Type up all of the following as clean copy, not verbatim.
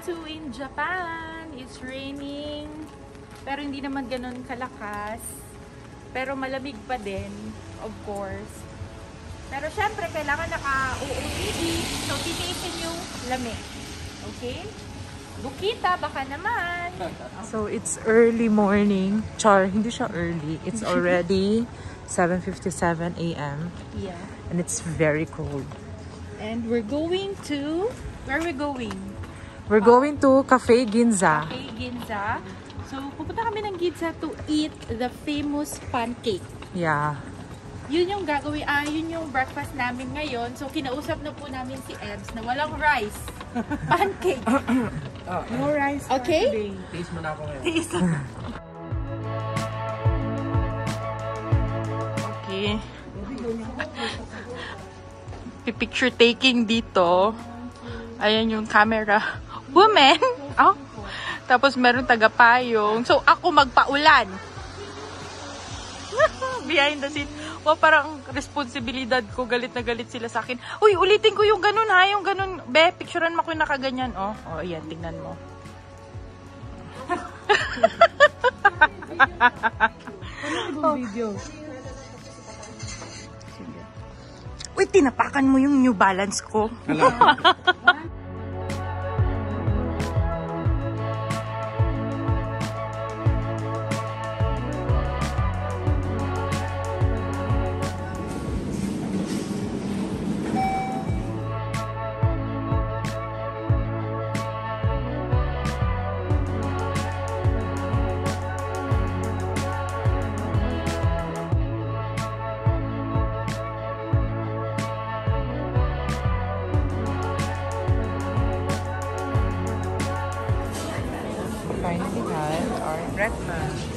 2 in Japan. It's raining. Pero hindi naman ganun kalakas. Pero malamig pa din, of course. Pero syempre, kailangan naka-OOTD. So, titiisin yung lamig. Okay? Bukita, baka naman. So, it's early morning. Char, hindi siya early. It's already 7:57 a.m. Yeah. And it's very cold. And we're going to... Where are we going? We're going to Cafe Ginza. Cafe Ginza. So, pupunta kami ng Ginza to eat the famous pancake. Yeah. Yun yung gagawin, yun yung breakfast namin ngayon. So, kinausap na po namin si Ebs na walang rice. Pancake. No rice. Okay? Taste mo na ako ngayon. Okay. Picture taking dito. Ayan yung camera. Woman! Oh. Tapos meron tagapayong. So, ako magpaulan. Behind the scene. Wow, parang responsibilidad ko. Galit na galit sila sa akin. Uy, ulitin ko yung ganun ha. Yung ganun. Be, picturean mo ko yung nakaganyan. Oh, ayan. Tingnan mo. Ano video? Uy, tinapakan mo yung New Balance ko. Finally had our breakfast.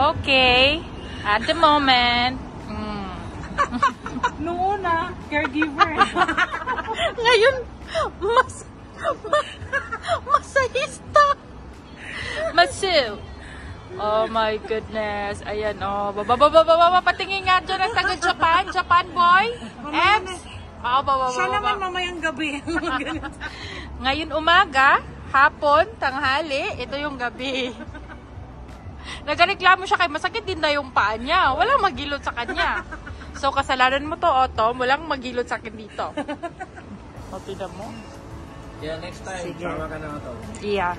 Okay. At the moment. Noong una, caregiver. Ngayon, masahista. Masu. Oh my goodness. Ayan, oh. Baba. Patingin nga dyan ang taga-Japan. Japan boy. Ebs. Oh, baba. Siya naman mamayang gabi. Ngayon umaga, hapon, tanghali, ito yung gabi. Nagreklamo siya kay masakit din na yung paa niya. Walang magilot sa kanya. So, kasalanan mo to, Otto. Walang magilot sa akin dito. O, tignan mo. Yeah, next time, sama ka na ito. Yeah.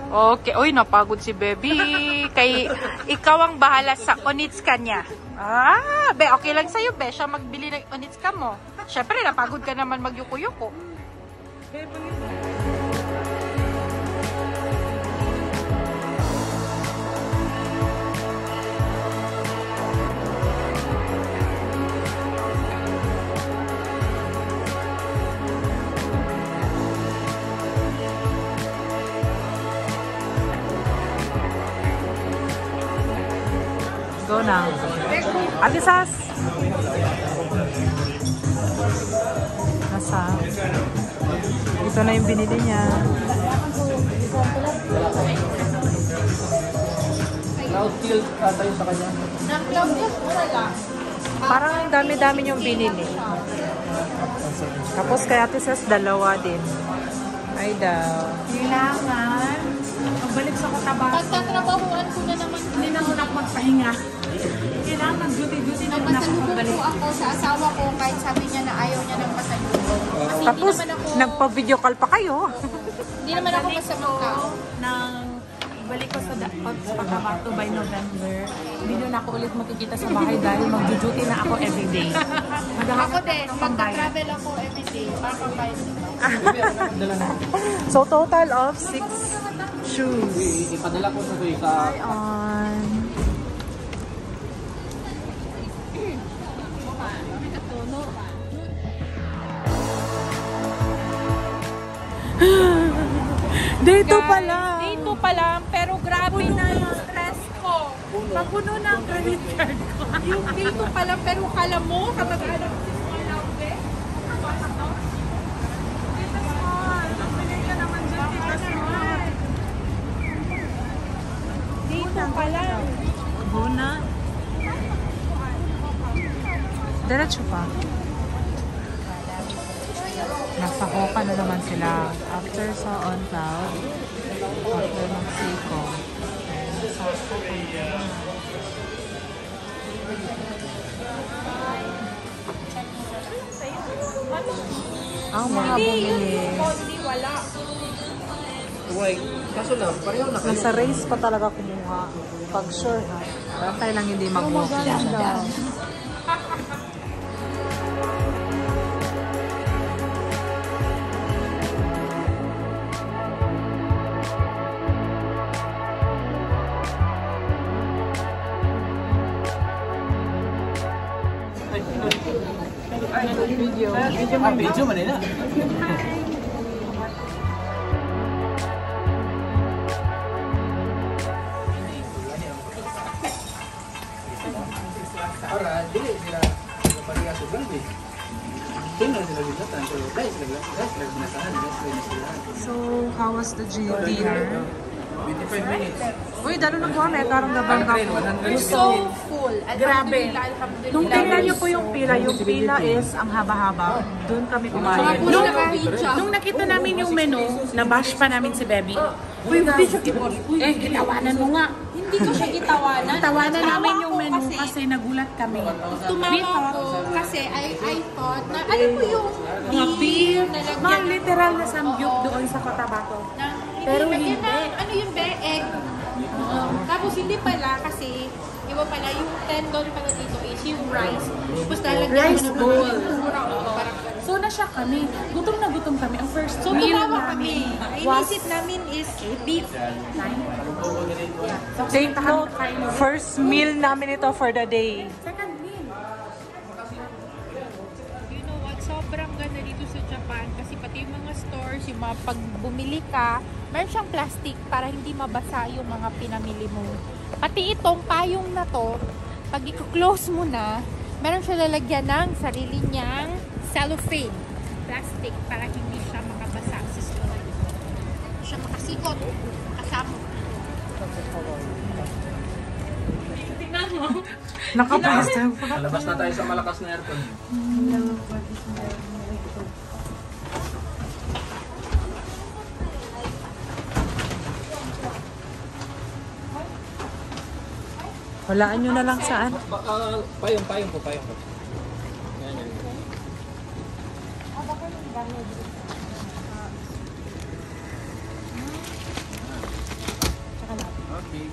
Okay. Uy, napagod si Baby. Kay, ikaw ang bahala sa onitska niya. Be, okay lang sa'yo, Be. Siya magbili ng onitska mo. Siyempre, napagod ka naman magyuko-yuko. Go na. Ate Sas! Nasa? Ito na yung binili niya. Cloud kill tayo sa kanya. Parang dami-dami yung binili. Tapos kay Ate Sas, dalawa din. Ay daw. Kailangan magbalik sa Cotabato. Pagtatrabahuan ko na naman, hindi na muna ako magpahinga. Kailangan mag-duty-duty na muna ako Pasalubong magbalik. po ako sa asawa ko kahit sabi niya na ayaw niya ng pasalubong. Kasi Tapos, hindi naman ako, nagpa-video call pa kayo. hindi naman ako masamang tao. Nang balik ko sa Cotabato by November, hindi na ako ulit makikita sa bahay dahil mag-duty na ako everyday. Ako din, magta-travel ako everyday para pambayad nito. So, total of 6 shoes. Ipadala ko sa sa... On. Day 2 pa lang. Day 2 pa lang, pero grabe na yung stress ko. Mapuno na ang credit card ko. Yung day 2 pa lang, pero kala mo, kamag-anak ko sa mga laude. Day 2 pa lang. Buna. Diretso pa. Nasa Hoka na naman sila. After sa On Cloud, after Mexico. Nasa Hoka na naman. Ang mga bumili. Hindi, wala. Wait, kaso lang, pareho na kayo. Nasa race pa talaga kumuha. Pag sure ha. Bantay lang hindi mag-walking siya. Video man nila. Para dili sila pariya sa galbi. Tingnan sila dito tanto guys sila binasahan sila. So, how was the dinner? 25 minutes. Uy, dalo na po. May karang gabang ka po. 100 So full. Grabe. Alhamdulillah. Nung tingnan niyo po yung pila is ang haba-haba. Doon kami kumain. Nung nakita namin yung menu, nabash pa namin si Bebby. Uy, hindi siya gitawanan mo nga. Hindi ko siya gitawanan. Tawanan namin Tumawa yung ako menu kasi nagulat kami. Tumawa ko kasi I thought na, alam mo yung Mga beef, nalagyan mga literal na samgyup doon sa Cotabato. ng, Pero hindi. hindi. Ano yung egg? Tapos hindi pala kasi, iba pala, yung $10 pala dito is yung rice. Tapos lalagyan Rice mo ng bowl. pintura o parang ganun. So na-shock kami. Gutom na gutom kami. Ang first So meal tumawa kami. namin was Inisip namin is beef. Take note, first meal namin ito for the day. second meal. You know what? Sobrang ganda dito sa Japan kasi pati yung mga stores, yung mga pag bumili ka, meron siyang plastic para hindi mabasa yung mga pinamili mo. Pati itong payong na to, pag i-close mo na, meron siya lalagyan ng sarili niyang cellophane plastic para hindi siya makabasa sa store. Hindi siya makasikot. Kasama. Tingnan mo. Nakapwesto. Labas na tayo sa malakas na aircon. Walaan nyo na lang saan. Payong po. Yan. Okay.